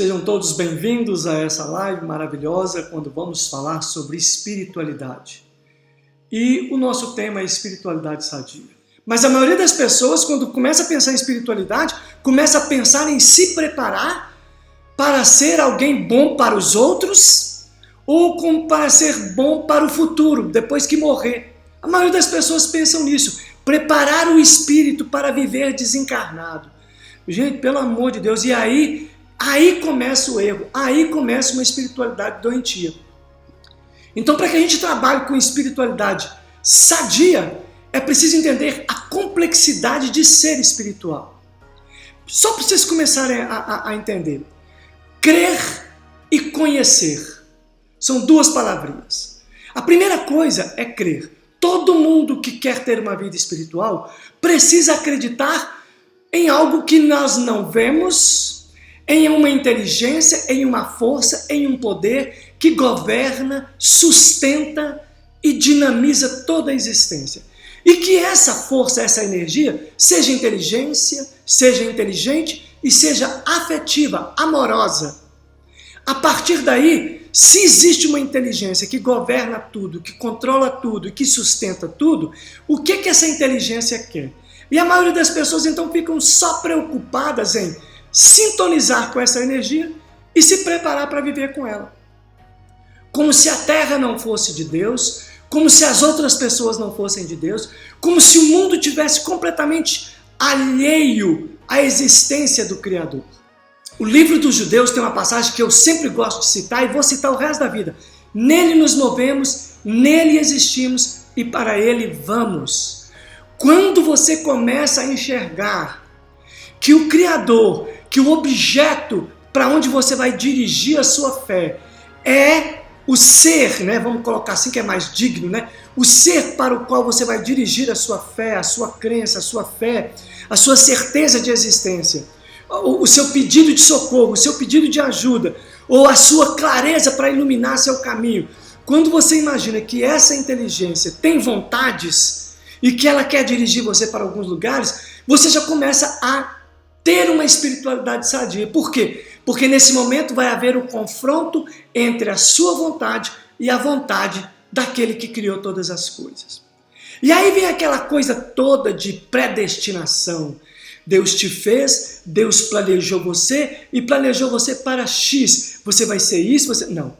Sejam todos bem-vindos a essa live maravilhosa quando vamos falar sobre espiritualidade. E o nosso tema é espiritualidade sadia. Mas a maioria das pessoas, quando começa a pensar em espiritualidade, começa a pensar em se preparar para ser alguém bom para os outros ou para ser bom para o futuro, depois que morrer. A maioria das pessoas pensam nisso, preparar o espírito para viver desencarnado. Gente, pelo amor de Deus, e aí começa o erro, aí começa uma espiritualidade doentia. Então, para que a gente trabalhe com espiritualidade sadia, é preciso entender a complexidade de ser espiritual. Só para vocês começarem a entender. Crer e conhecer são duas palavrinhas. A primeira coisa é crer. Todo mundo que quer ter uma vida espiritual precisa acreditar em algo que nós não vemos, em uma inteligência, em uma força, em um poder que governa, sustenta e dinamiza toda a existência. E que essa força, essa energia, seja inteligência, seja inteligente e seja afetiva, amorosa. A partir daí, se existe uma inteligência que governa tudo, que controla tudo e que sustenta tudo, o que essa inteligência quer? E a maioria das pessoas então ficam só preocupadas em sintonizar com essa energia e se preparar para viver com ela. Como se a Terra não fosse de Deus, como se as outras pessoas não fossem de Deus, como se o mundo tivesse completamente alheio à existência do Criador. O livro dos Judeus tem uma passagem que eu sempre gosto de citar e vou citar o resto da vida. Nele nos movemos, nele existimos e para ele vamos. Quando você começa a enxergar que o Criador, que o objeto para onde você vai dirigir a sua fé é o ser, né? Vamos colocar assim que é mais digno, né? O ser para o qual você vai dirigir a sua fé, a sua crença, a sua fé, a sua certeza de existência, o seu pedido de socorro, o seu pedido de ajuda, ou a sua clareza para iluminar seu caminho. Quando você imagina que essa inteligência tem vontades e que ela quer dirigir você para alguns lugares, você já começa a ter uma espiritualidade sadia. Por quê? Porque nesse momento vai haver um confronto entre a sua vontade e a vontade daquele que criou todas as coisas. E aí vem aquela coisa toda de predestinação. Deus te fez, Deus planejou você e planejou você para X. Você vai ser isso, você... Não.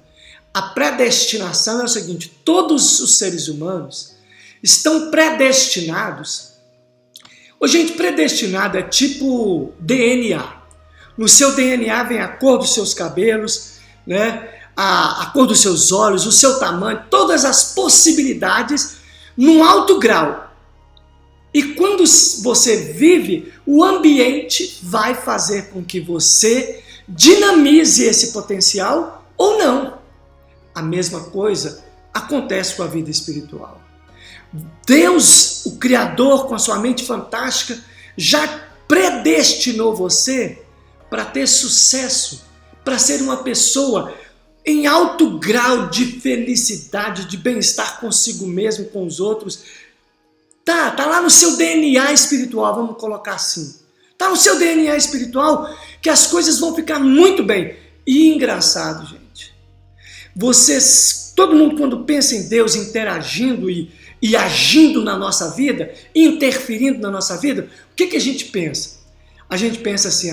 A predestinação é o seguinte, todos os seres humanos estão predestinados. Gente, predestinado é tipo DNA. No seu DNA vem a cor dos seus cabelos, né? a cor dos seus olhos, o seu tamanho, todas as possibilidades num alto grau. E quando você vive, o ambiente vai fazer com que você dinamize esse potencial ou não. A mesma coisa acontece com a vida espiritual. Deus, o Criador, com a sua mente fantástica, já predestinou você para ter sucesso, para ser uma pessoa em alto grau de felicidade, de bem-estar consigo mesmo, com os outros. Tá lá no seu DNA espiritual, vamos colocar assim. Tá no seu DNA espiritual que as coisas vão ficar muito bem. E engraçado, gente. Todo mundo quando pensa em Deus interagindo e agindo na nossa vida, interferindo na nossa vida, o que a gente pensa? A gente pensa assim,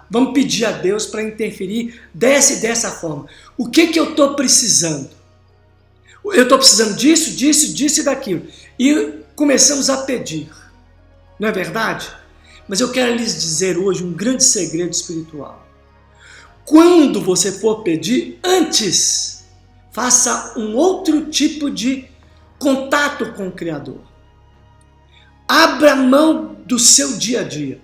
vamos pedir a Deus para interferir dessa forma. O que eu estou precisando? Eu estou precisando disso e daquilo. E começamos a pedir. Não é verdade? Mas eu quero lhes dizer hoje um grande segredo espiritual. Quando você for pedir, antes, faça um outro tipo de contato com o Criador. Abra mão do seu dia a dia.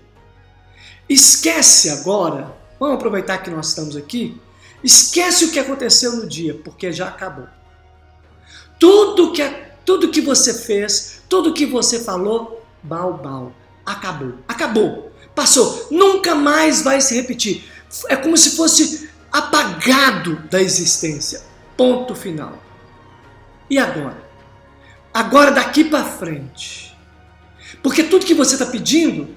Esquece agora, vamos aproveitar que nós estamos aqui, esquece o que aconteceu no dia, porque já acabou. Tudo que você fez, tudo que você falou, acabou, passou, nunca mais vai se repetir. É como se fosse apagado da existência, ponto final. E agora? Agora daqui para frente. Porque tudo que você está pedindo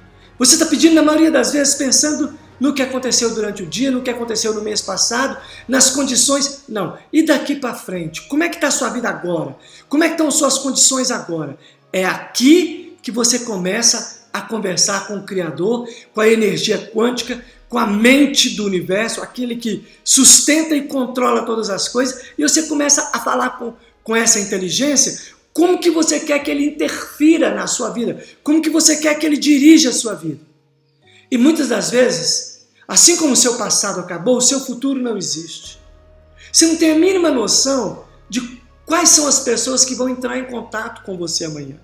na maioria das vezes pensando no que aconteceu durante o dia, no que aconteceu no mês passado, nas condições. Não. E daqui para frente? Como é que está a sua vida agora? Como é que estão suas condições agora? É aqui que você começa a conversar com o Criador, com a energia quântica, com a mente do universo, aquele que sustenta e controla todas as coisas, e você começa a falar com essa inteligência como que você quer que ele interfira na sua vida, como que você quer que ele dirija a sua vida. E muitas das vezes, assim como o seu passado acabou, o seu futuro não existe. Você não tem a mínima noção de quais são as pessoas que vão entrar em contato com você amanhã.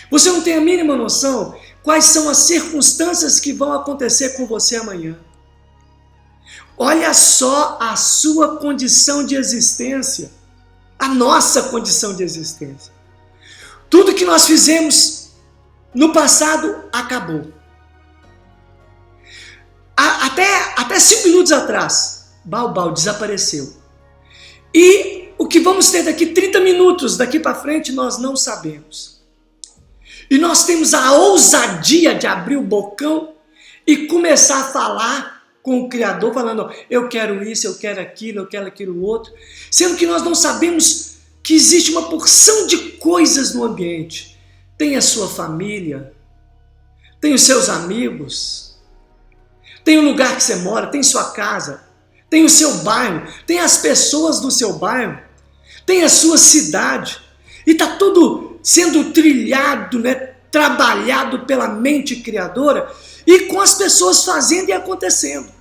Você não tem a mínima noção quais são as circunstâncias que vão acontecer com você amanhã. Olha só a sua condição de existência, a nossa condição de existência. Tudo que nós fizemos no passado acabou. Até 5 minutos atrás, Baobal desapareceu. E o que vamos ter daqui 30 minutos, daqui para frente, nós não sabemos. E nós temos a ousadia de abrir o bocão e começar a falar com o Criador, falando, eu quero isso, eu quero aquilo outro, sendo que nós não sabemos que existe uma porção de coisas no ambiente. Tem a sua família, tem os seus amigos, tem o lugar que você mora, tem sua casa, tem o seu bairro, tem as pessoas do seu bairro, tem a sua cidade, e está tudo sendo trilhado, trabalhado pela mente criadora e com as pessoas fazendo e acontecendo.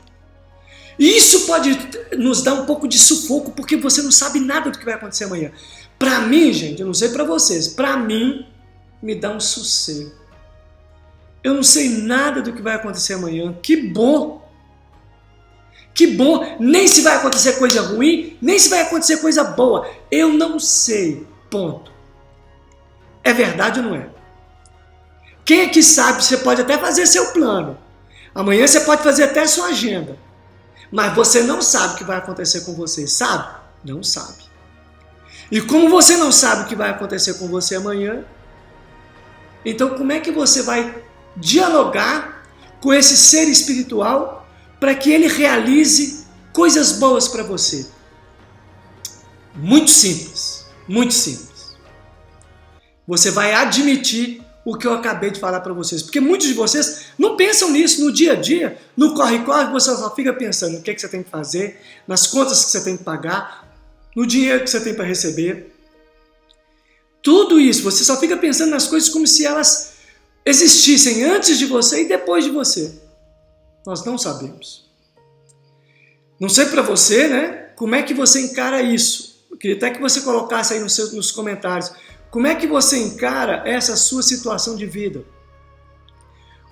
E isso pode nos dar um pouco de sufoco, porque você não sabe nada do que vai acontecer amanhã. Para mim, gente, eu não sei para vocês, para mim, me dá um sossego. Eu não sei nada do que vai acontecer amanhã. Que bom! Que bom! Nem se vai acontecer coisa ruim, nem se vai acontecer coisa boa. Eu não sei. Ponto. É verdade ou não é? Quem é que sabe? Você pode até fazer seu plano. Amanhã você pode fazer até sua agenda. Mas você não sabe o que vai acontecer com você. Sabe? Não sabe. E como você não sabe o que vai acontecer com você amanhã, então como é que você vai dialogar com esse ser espiritual para que ele realize coisas boas para você? Muito simples. Muito simples. Você vai admitir o que eu acabei de falar para vocês. Porque muitos de vocês não pensam nisso no dia a dia, no corre-corre, você só fica pensando no que você tem que fazer, nas contas que você tem que pagar, no dinheiro que você tem para receber. Tudo isso, você só fica pensando nas coisas como se elas existissem antes de você e depois de você. Nós não sabemos. Não sei para você, né? Como é que você encara isso? Eu queria até que você colocasse aí nos comentários. Como é que você encara essa sua situação de vida?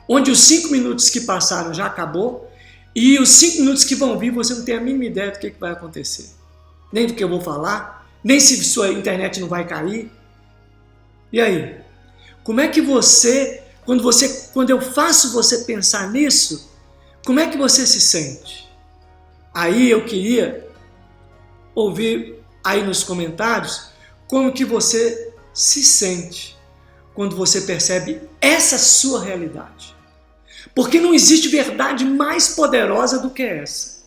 Onde os 5 minutos que passaram já acabou e os 5 minutos que vão vir você não tem a mínima ideia do que vai acontecer. Nem do que eu vou falar, nem se sua internet não vai cair. E aí? Como é que você, quando eu faço você pensar nisso, como é que você se sente? Aí eu queria ouvir aí nos comentários como que você se sente quando você percebe essa sua realidade. Porque não existe verdade mais poderosa do que essa.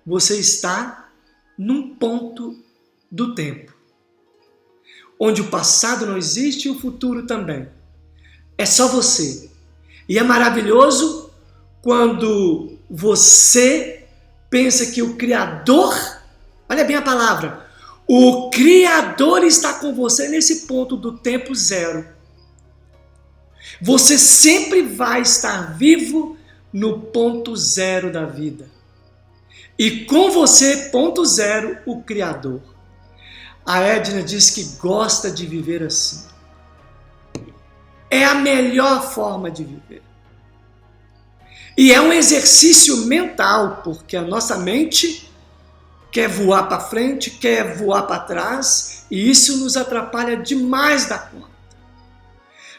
Você está num ponto do tempo, onde o passado não existe e o futuro também. É só você. E é maravilhoso quando você pensa que o Criador, olha bem a palavra, o Criador está com você nesse ponto do tempo zero. Você sempre vai estar vivo no ponto zero da vida. E com você, ponto zero, o Criador. A Edna diz que gosta de viver assim. É a melhor forma de viver. E é um exercício mental, porque a nossa mente quer voar para frente, quer voar para trás, e isso nos atrapalha demais da conta.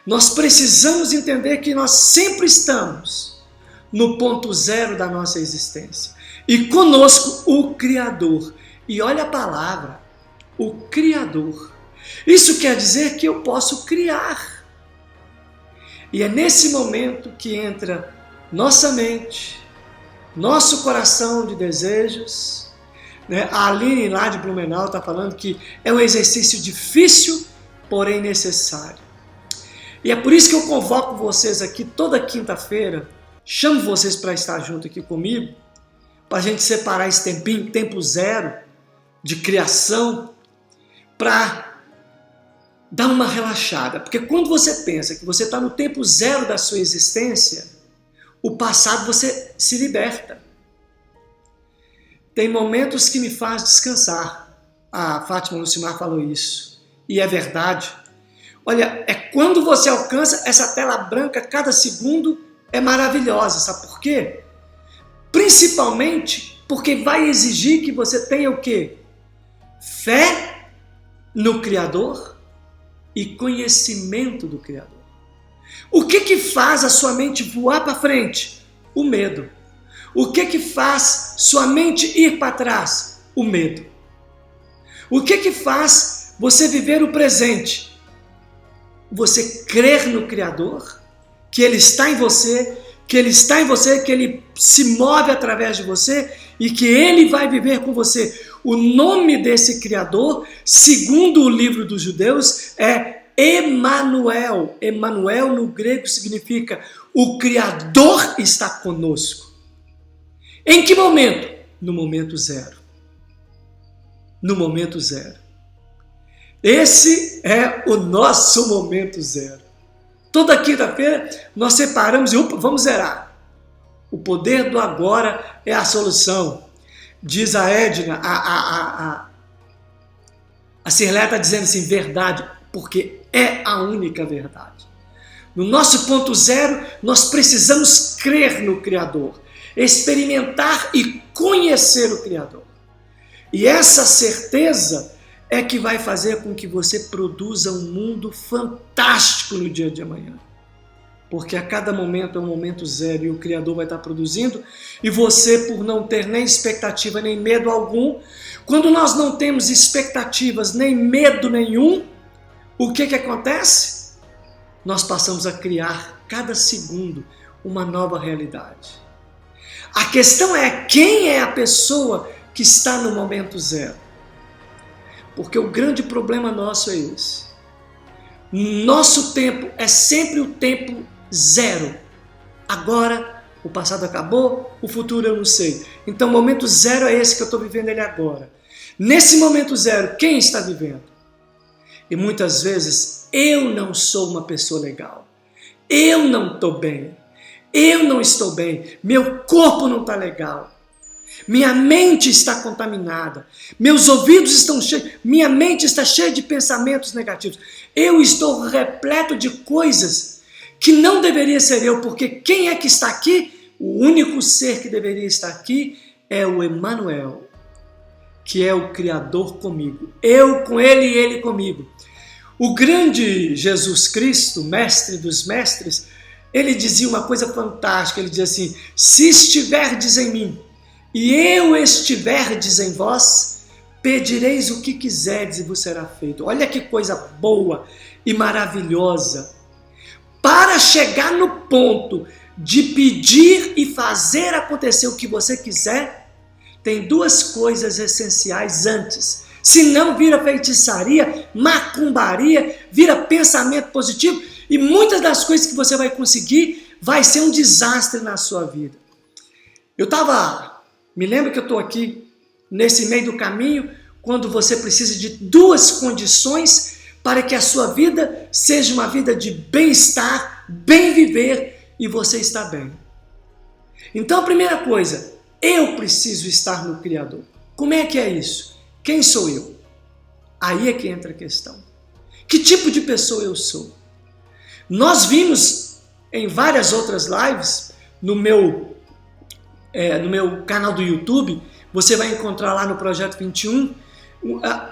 Nós precisamos entender que nós sempre estamos no ponto zero da nossa existência. E conosco o Criador. E olha a palavra, o Criador. Isso quer dizer que eu posso criar. E é nesse momento que entra nossa mente, Nosso coração de desejos, né? A Aline lá de Blumenau está falando que é um exercício difícil, porém necessário. E é por isso que eu convoco vocês aqui toda quinta-feira, chamo vocês para estar junto aqui comigo, para a gente separar esse tempinho, tempo zero de criação, para dar uma relaxada. Porque quando você pensa que você está no tempo zero da sua existência, o passado você se liberta. Tem momentos que me faz descansar. A Fátima Lucimar falou isso. E é verdade. Olha, é quando você alcança essa tela branca, cada segundo é maravilhosa. Sabe por quê? Principalmente porque vai exigir que você tenha o quê? Fé no Criador e conhecimento do Criador. O que faz a sua mente voar para frente? O medo. O que faz sua mente ir para trás? O medo. O que faz você viver o presente? Você crer no Criador, que Ele está em você, que Ele se move através de você e que Ele vai viver com você. O nome desse Criador, segundo o livro dos judeus, é Emanuel. Emanuel no grego significa o Criador está conosco. Em que momento? No momento zero. No momento zero. Esse é o nosso momento zero. Toda quinta-feira nós separamos e vamos zerar. O poder do agora é a solução. Diz a Edna, a Cirlé está dizendo assim, verdade, porque é a única verdade. No nosso ponto zero, nós precisamos crer no Criador, experimentar e conhecer o Criador. E essa certeza é que vai fazer com que você produza um mundo fantástico no dia de amanhã. Porque a cada momento é um momento zero e o Criador vai estar produzindo, e você, por não ter nem expectativa nem medo algum, quando nós não temos expectativas nem medo nenhum, o que acontece? Nós passamos a criar cada segundo uma nova realidade. A questão é quem é a pessoa que está no momento zero. Porque o grande problema nosso é esse. Nosso tempo é sempre o tempo zero. Agora, o passado acabou, o futuro eu não sei. Então, o momento zero é esse que eu estou vivendo ele agora. Nesse momento zero, quem está vivendo? E muitas vezes, eu não sou uma pessoa legal. Eu não estou bem. Eu não estou bem. Meu corpo não está legal. Minha mente está contaminada, meus ouvidos estão cheios, minha mente está cheia de pensamentos negativos. Eu estou repleto de coisas que não deveria ser eu, porque quem é que está aqui? O único ser que deveria estar aqui é o Emanuel, que é o Criador comigo. Eu com Ele e Ele comigo. O grande Jesus Cristo, mestre dos mestres, ele dizia uma coisa fantástica, ele dizia assim, se estiverdes em mim, e eu estiverdes em vós, pedireis o que quiserdes e vos será feito. Olha que coisa boa e maravilhosa. Para chegar no ponto de pedir e fazer acontecer o que você quiser, tem duas coisas essenciais antes. Senão vira feitiçaria, macumbaria, vira pensamento positivo e muitas das coisas que você vai conseguir vai ser um desastre na sua vida. Me lembro que eu estou aqui nesse meio do caminho, quando você precisa de duas condições para que a sua vida seja uma vida de bem-estar, bem viver e você está bem. Então a primeira coisa, eu preciso estar no Criador. Como é que é isso? Quem sou eu? Aí é que entra a questão. Que tipo de pessoa eu sou? Nós vimos em várias outras lives, no meu canal do YouTube, você vai encontrar lá no Projeto 21,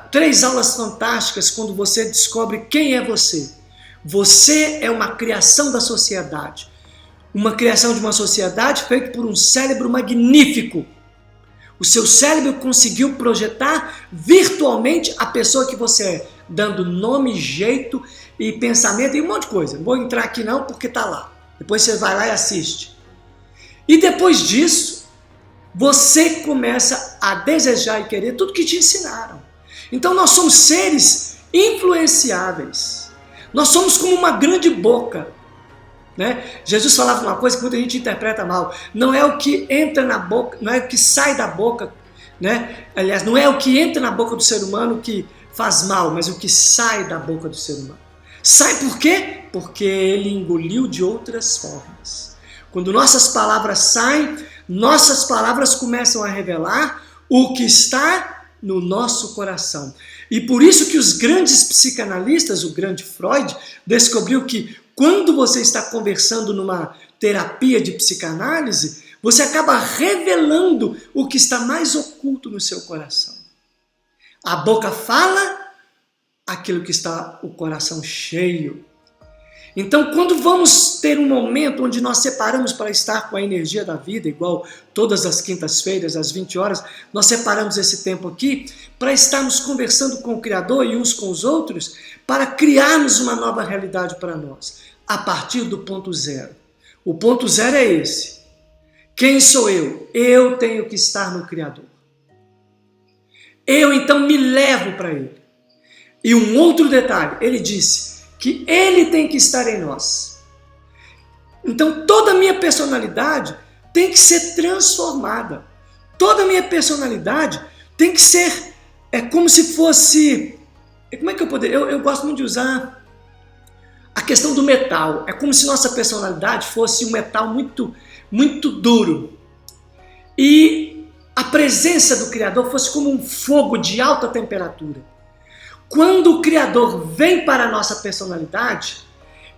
3 aulas fantásticas quando você descobre quem é você. Você é uma criação da sociedade. Uma criação de uma sociedade feita por um cérebro magnífico. O seu cérebro conseguiu projetar virtualmente a pessoa que você é, dando nome, jeito e pensamento e um monte de coisa. Não vou entrar aqui não porque está lá. Depois você vai lá e assiste. E depois disso, você começa a desejar e querer tudo que te ensinaram. Então nós somos seres influenciáveis. Nós somos como uma grande boca, né? Jesus falava uma coisa que muita gente interpreta mal. Não é o que entra na boca, não é o que sai da boca, né? Aliás, não é o que entra na boca do ser humano que faz mal, mas o que sai da boca do ser humano. Sai por quê? Porque ele engoliu de outras formas. Quando nossas palavras saem, nossas palavras começam a revelar o que está no nosso coração. E por isso que os grandes psicanalistas, o grande Freud, descobriu que quando você está conversando numa terapia de psicanálise, você acaba revelando o que está mais oculto no seu coração. A boca fala aquilo que está o coração cheio. Então, quando vamos ter um momento onde nós separamos para estar com a energia da vida, igual todas as quintas-feiras, às 20 horas, nós separamos esse tempo aqui para estarmos conversando com o Criador e uns com os outros, para criarmos uma nova realidade para nós, a partir do ponto zero. O ponto zero é esse. Quem sou eu? Eu tenho que estar no Criador. Eu, então, me levo para Ele. E um outro detalhe, ele disse que Ele tem que estar em nós. Então toda a minha personalidade tem que ser transformada. Toda a minha personalidade tem que ser, como se fosse, como é que eu poderia, eu gosto muito de usar a questão do metal. É como se nossa personalidade fosse um metal muito, muito duro. E a presença do Criador fosse como um fogo de alta temperatura. Quando o Criador vem para a nossa personalidade,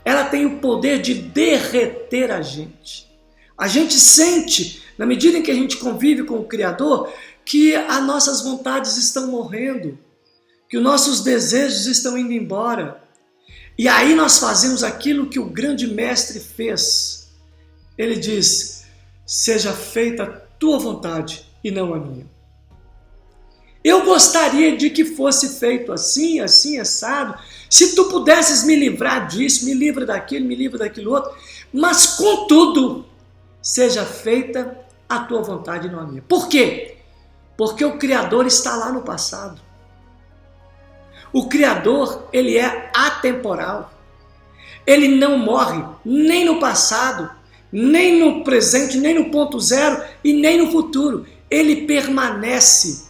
ela tem o poder de derreter a gente. A gente sente, na medida em que a gente convive com o Criador, que as nossas vontades estão morrendo, que os nossos desejos estão indo embora. E aí nós fazemos aquilo que o grande mestre fez. Ele diz, seja feita a tua vontade e não a minha. Eu gostaria de que fosse feito assim, assim, assado. Se tu pudesses me livrar disso, me livra daquilo outro. Mas, contudo, seja feita a tua vontade e não a minha. Por quê? Porque o Criador está lá no passado. O Criador, ele é atemporal. Ele não morre nem no passado, nem no presente, nem no ponto zero e nem no futuro. Ele permanece.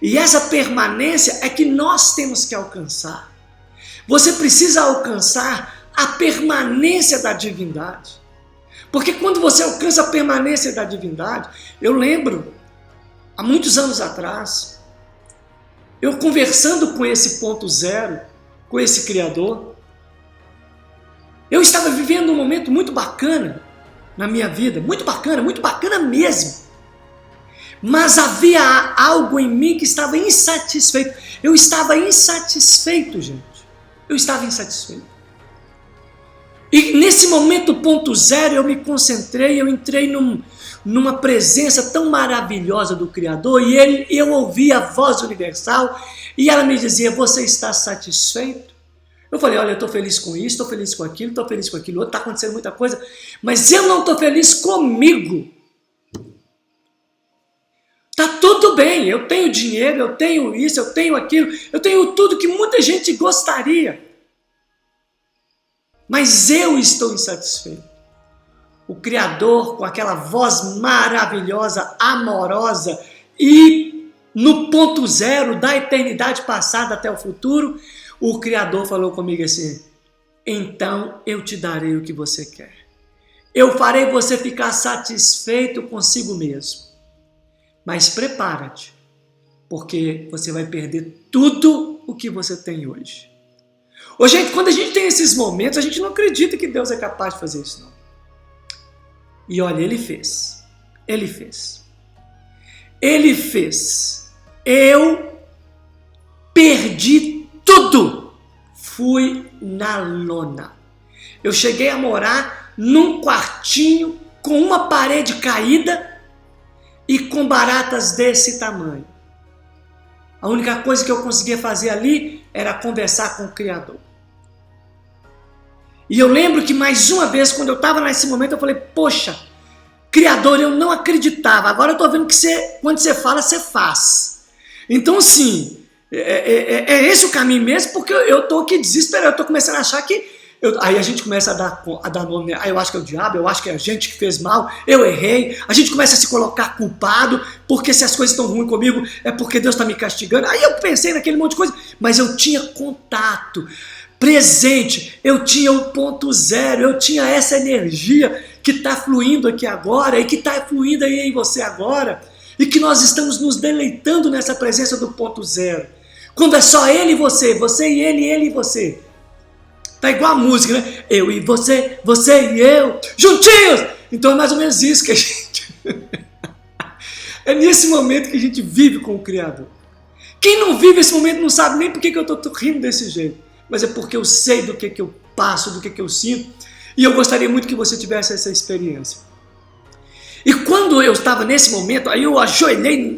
E essa permanência é que nós temos que alcançar. Você precisa alcançar a permanência da divindade. Porque quando você alcança a permanência da divindade, eu lembro, há muitos anos atrás, eu conversando com esse ponto zero, com esse Criador, eu estava vivendo um momento muito bacana na minha vida, muito bacana mesmo. Mas havia algo em mim que estava insatisfeito. Eu estava insatisfeito, gente. Eu estava insatisfeito. E nesse momento ponto zero eu me concentrei, eu entrei numa presença tão maravilhosa do Criador e eu ouvi a voz universal e ela me dizia, você está satisfeito? Eu falei, olha, eu estou feliz com isso, estou feliz com aquilo, estou feliz com aquilo outro, está acontecendo muita coisa, mas eu não estou feliz comigo. Tá tudo bem, eu tenho dinheiro, eu tenho isso, eu tenho aquilo, eu tenho tudo que muita gente gostaria. Mas eu estou insatisfeito. O Criador, com aquela voz maravilhosa, amorosa e no ponto zero da eternidade passada até o futuro, o Criador falou comigo assim, então eu te darei o que você quer. Eu farei você ficar satisfeito consigo mesmo. Mas prepara-te, porque você vai perder tudo o que você tem hoje. Ô, gente, quando a gente tem esses momentos, a gente não acredita que Deus é capaz de fazer isso, não. E olha, Ele fez. Ele fez. Ele fez. Eu perdi tudo. Fui na lona. Eu cheguei a morar num quartinho com uma parede caída e com baratas desse tamanho. A única coisa que eu conseguia fazer ali era conversar com o Criador. E eu lembro que mais uma vez, quando eu estava nesse momento, eu falei, poxa, Criador, eu não acreditava. Agora eu estou vendo que quando você fala, você faz. Então, assim, é esse o caminho mesmo, porque eu estou aqui desesperado. Eu estou começando a achar que... aí a gente começa a dar nome. Aí eu acho que é o diabo, eu acho que é a gente que fez mal, eu errei. A gente começa a se colocar culpado, porque se as coisas estão ruins comigo, é porque Deus está me castigando. Aí eu pensei naquele monte de coisa, mas eu tinha contato, presente, eu tinha o ponto zero, eu tinha essa energia que está fluindo aqui agora e que está fluindo aí em você agora e que nós estamos nos deleitando nessa presença do ponto zero. Quando é só ele e você e ele e você. Tá igual a música, né? Eu e você, você e eu, juntinhos! Então é mais ou menos isso que a gente... é nesse momento que a gente vive com o Criador. Quem não vive esse momento não sabe nem por que eu estou rindo desse jeito. Mas é porque eu sei do que eu passo, do que eu sinto. E eu gostaria muito que você tivesse essa experiência. E quando eu estava nesse momento, aí eu ajoelhei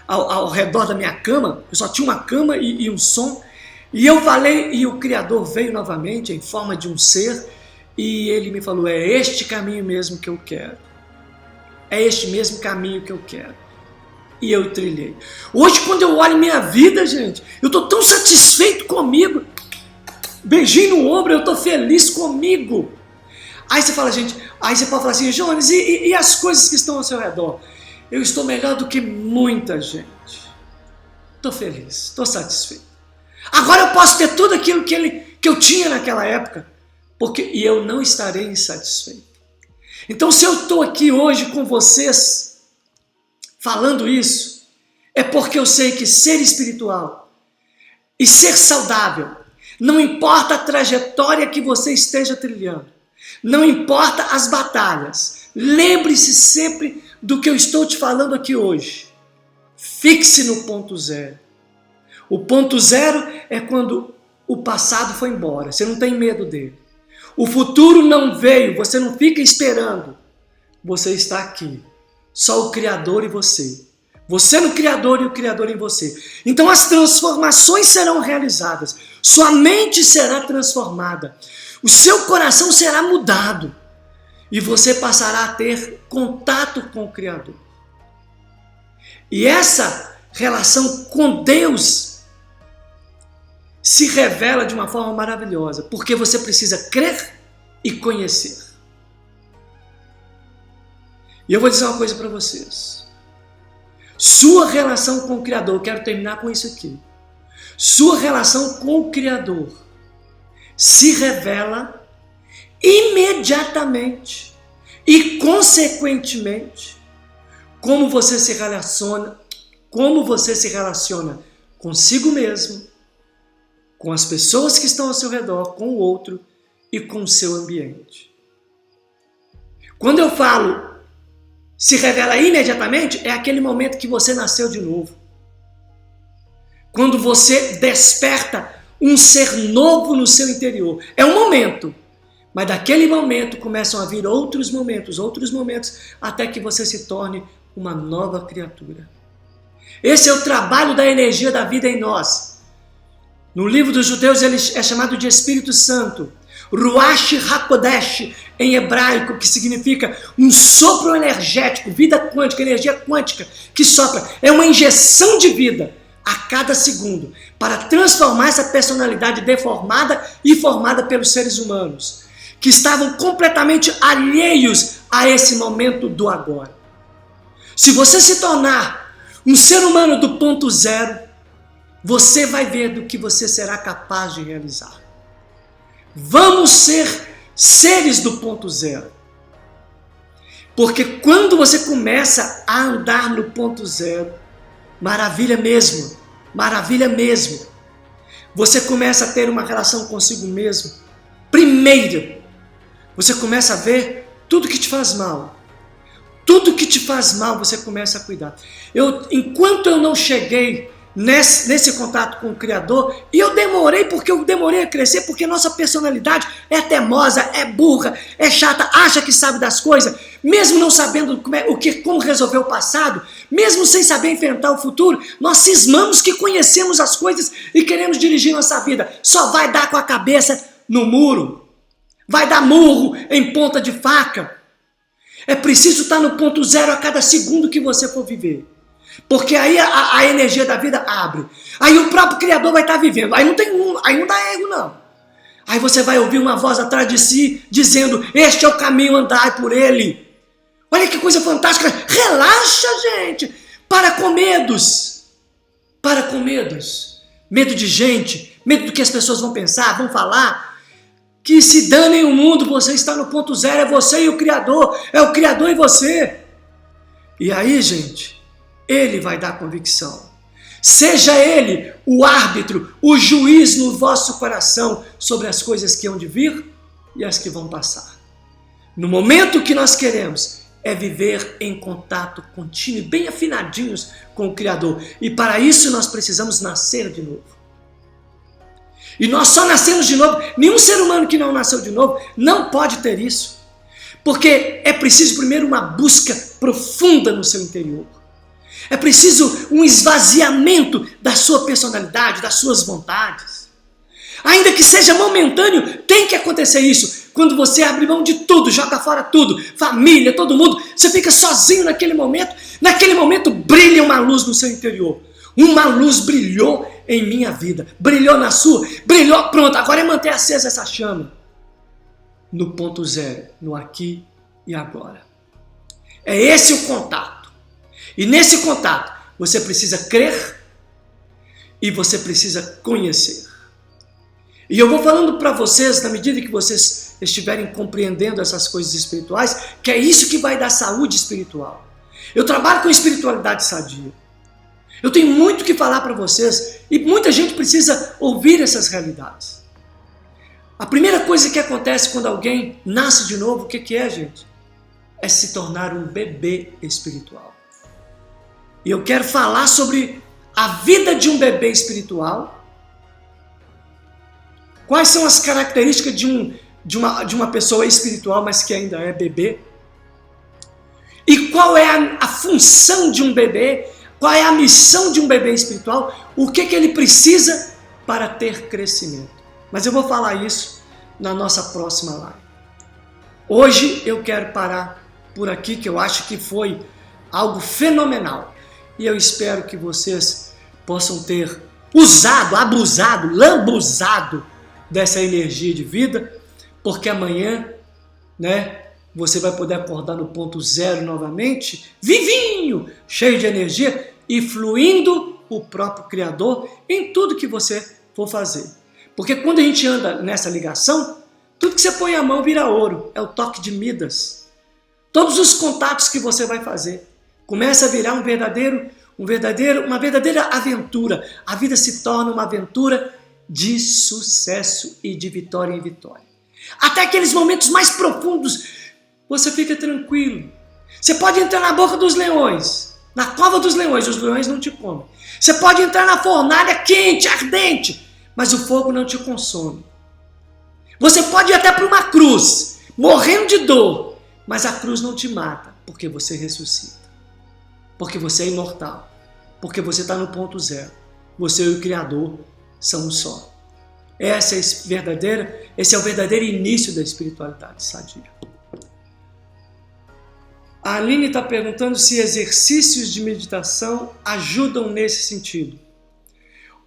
ao redor da minha cama. Eu só tinha uma cama e um som. E eu falei, e o Criador veio novamente em forma de um ser. E ele me falou, é este caminho mesmo que eu quero. É este mesmo caminho que eu quero. E eu trilhei. Hoje, quando eu olho minha vida, gente, eu estou tão satisfeito comigo. Beijinho no ombro, eu estou feliz comigo. Aí você fala, gente, aí você pode falar assim, Jones, e as coisas que estão ao seu redor? Eu estou melhor do que muita gente. Estou feliz, estou satisfeito. Agora eu posso ter tudo aquilo que eu tinha naquela época, e eu não estarei insatisfeito. Então, se eu estou aqui hoje com vocês, falando isso, é porque eu sei que ser espiritual e ser saudável, não importa a trajetória que você esteja trilhando, não importa as batalhas, lembre-se sempre do que eu estou te falando aqui hoje. Fixe no ponto zero. O ponto zero é quando o passado foi embora, você não tem medo dele. O futuro não veio, você não fica esperando. Você está aqui, só o Criador e você. Você no Criador e o Criador em você. Então as transformações serão realizadas. Sua mente será transformada. O seu coração será mudado. E você passará a ter contato com o Criador. E essa relação com Deus se revela de uma forma maravilhosa. Porque você precisa crer e conhecer. E eu vou dizer uma coisa para vocês. Sua relação com o Criador, eu quero terminar com isso aqui. Sua relação com o Criador se revela imediatamente e consequentemente como você se relaciona consigo mesmo, com as pessoas que estão ao seu redor, com o outro e com o seu ambiente. Quando eu falo se revela imediatamente, é aquele momento que você nasceu de novo. Quando você desperta um ser novo no seu interior. É um momento, mas daquele momento começam a vir outros momentos, até que você se torne uma nova criatura. Esse é o trabalho da energia da vida em nós. No livro dos judeus ele é chamado de Espírito Santo. Ruach HaKodesh, em hebraico, que significa um sopro energético, vida quântica, energia quântica que sopra. É uma injeção de vida a cada segundo para transformar essa personalidade deformada e formada pelos seres humanos, que estavam completamente alheios a esse momento do agora. Se você se tornar um ser humano do ponto zero, você vai ver do que você será capaz de realizar. Vamos ser seres do ponto zero. Porque quando você começa a andar no ponto zero, maravilha mesmo, você começa a ter uma relação consigo mesmo. Primeiro, você começa a ver tudo que te faz mal. Tudo que te faz mal, você começa a cuidar. Enquanto eu não cheguei nesse contato com o Criador, e eu demorei a crescer, porque nossa personalidade é teimosa, é burra, é chata, acha que sabe das coisas, mesmo não sabendo como resolver o passado, mesmo sem saber enfrentar o futuro, nós cismamos que conhecemos as coisas e queremos dirigir nossa vida. Só vai dar com a cabeça no muro, vai dar murro em ponta de faca. É preciso estar no ponto zero a cada segundo que você for viver. Porque aí a energia da vida abre. Aí o próprio Criador vai estar vivendo. Aí não dá ego, não. Aí você vai ouvir uma voz atrás de si dizendo: este é o caminho, andai por ele. Olha que coisa fantástica. Relaxa, gente. Para com medos. Para com medos. Medo de gente. Medo do que as pessoas vão pensar, vão falar. Que se danem o mundo, você está no ponto zero. É você e o Criador. É o Criador e você. E aí, gente, Ele vai dar convicção. Seja Ele o árbitro, o juiz no vosso coração sobre as coisas que hão de vir e as que vão passar. No momento que nós queremos é viver em contato contínuo, bem afinadinhos com o Criador. E para isso nós precisamos nascer de novo. E nós só nascemos de novo. Nenhum ser humano que não nasceu de novo não pode ter isso. Porque é preciso primeiro uma busca profunda no seu interior. É preciso um esvaziamento da sua personalidade, das suas vontades. Ainda que seja momentâneo, tem que acontecer isso. Quando você abre mão de tudo, joga fora tudo, família, todo mundo, você fica sozinho naquele momento brilha uma luz no seu interior. Uma luz brilhou em minha vida, brilhou na sua, brilhou, pronto, agora é manter acesa essa chama. No ponto zero, no aqui e agora. É esse o contato. E nesse contato, você precisa crer e você precisa conhecer. E eu vou falando para vocês, na medida que vocês estiverem compreendendo essas coisas espirituais, que é isso que vai dar saúde espiritual. Eu trabalho com espiritualidade sadia. Eu tenho muito que falar para vocês e muita gente precisa ouvir essas realidades. A primeira coisa que acontece quando alguém nasce de novo, o que é, gente? É se tornar um bebê espiritual. E eu quero falar sobre a vida de um bebê espiritual. Quais são as características de uma pessoa espiritual, mas que ainda é bebê? E qual é a função de um bebê? Qual é a missão de um bebê espiritual? O que ele precisa para ter crescimento? Mas eu vou falar isso na nossa próxima live. Hoje eu quero parar por aqui, que eu acho que foi algo fenomenal. E eu espero que vocês possam ter usado, abusado, lambuzado dessa energia de vida, porque amanhã, você vai poder acordar no ponto zero novamente, vivinho, cheio de energia e fluindo o próprio Criador em tudo que você for fazer. Porque quando a gente anda nessa ligação, tudo que você põe a mão vira ouro, é o toque de Midas. Todos os contatos que você vai fazer começa a virar uma verdadeira aventura. A vida se torna uma aventura de sucesso e de vitória em vitória. Até aqueles momentos mais profundos, você fica tranquilo. Você pode entrar na boca dos leões, na cova dos leões, os leões não te comem. Você pode entrar na fornalha quente, ardente, mas o fogo não te consome. Você pode ir até para uma cruz, morrendo de dor, mas a cruz não te mata, porque você ressuscita. Porque você é imortal. Porque você está no ponto zero. Você e o Criador são um só. Esse é o verdadeiro início da espiritualidade sadia. A Aline está perguntando se exercícios de meditação ajudam nesse sentido.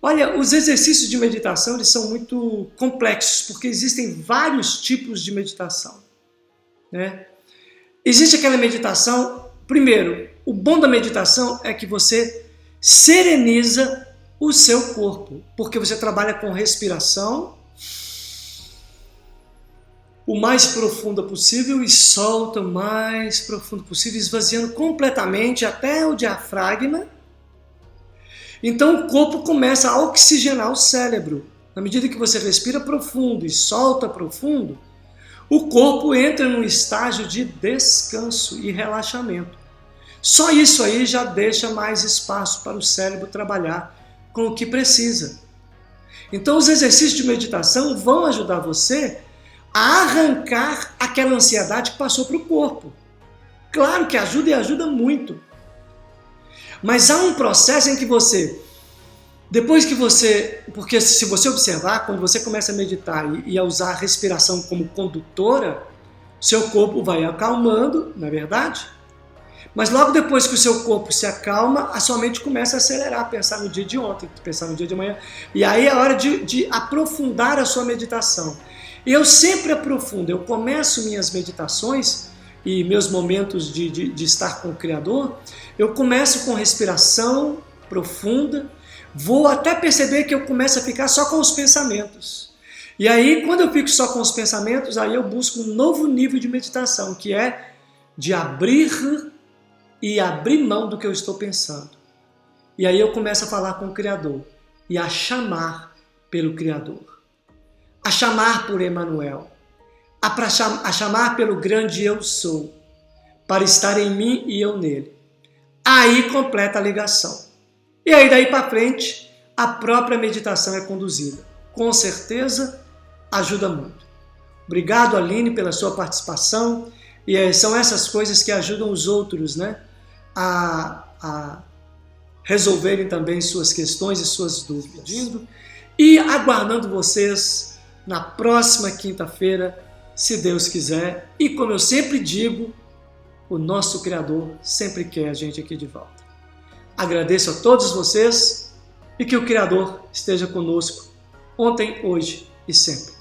Olha, os exercícios de meditação eles são muito complexos, porque existem vários tipos de meditação. Existe aquela meditação, primeiro, o bom da meditação é que você sereniza o seu corpo, porque você trabalha com respiração o mais profunda possível e solta o mais profundo possível, esvaziando completamente até o diafragma. Então o corpo começa a oxigenar o cérebro. Na medida que você respira profundo e solta profundo, o corpo entra num estágio de descanso e relaxamento. Só isso aí já deixa mais espaço para o cérebro trabalhar com o que precisa. Então os exercícios de meditação vão ajudar você a arrancar aquela ansiedade que passou para o corpo. Claro que ajuda e ajuda muito. Mas há um processo em que porque se você observar, quando você começa a meditar e a usar a respiração como condutora, seu corpo vai acalmando, não é verdade? Mas logo depois que o seu corpo se acalma, a sua mente começa a acelerar, pensar no dia de ontem, pensar no dia de amanhã. E aí é hora de aprofundar a sua meditação. Eu sempre aprofundo, eu começo minhas meditações e meus momentos de estar com o Criador, eu começo com respiração profunda, vou até perceber que eu começo a ficar só com os pensamentos. E aí, quando eu fico só com os pensamentos, aí eu busco um novo nível de meditação, que é de abrir mão do que eu estou pensando. E aí eu começo a falar com o Criador e a chamar pelo Criador, a chamar por Emmanuel, a chamar pelo grande eu sou, para estar em mim e eu nele. Aí completa a ligação. E aí daí para frente, a própria meditação é conduzida. Com certeza, ajuda muito. Obrigado, Aline, pela sua participação. E são essas coisas que ajudam os outros, né, a resolverem também suas questões e suas dúvidas. E aguardando vocês na próxima quinta-feira, se Deus quiser. E como eu sempre digo, o nosso Criador sempre quer a gente aqui de volta. Agradeço a todos vocês e que o Criador esteja conosco ontem, hoje e sempre.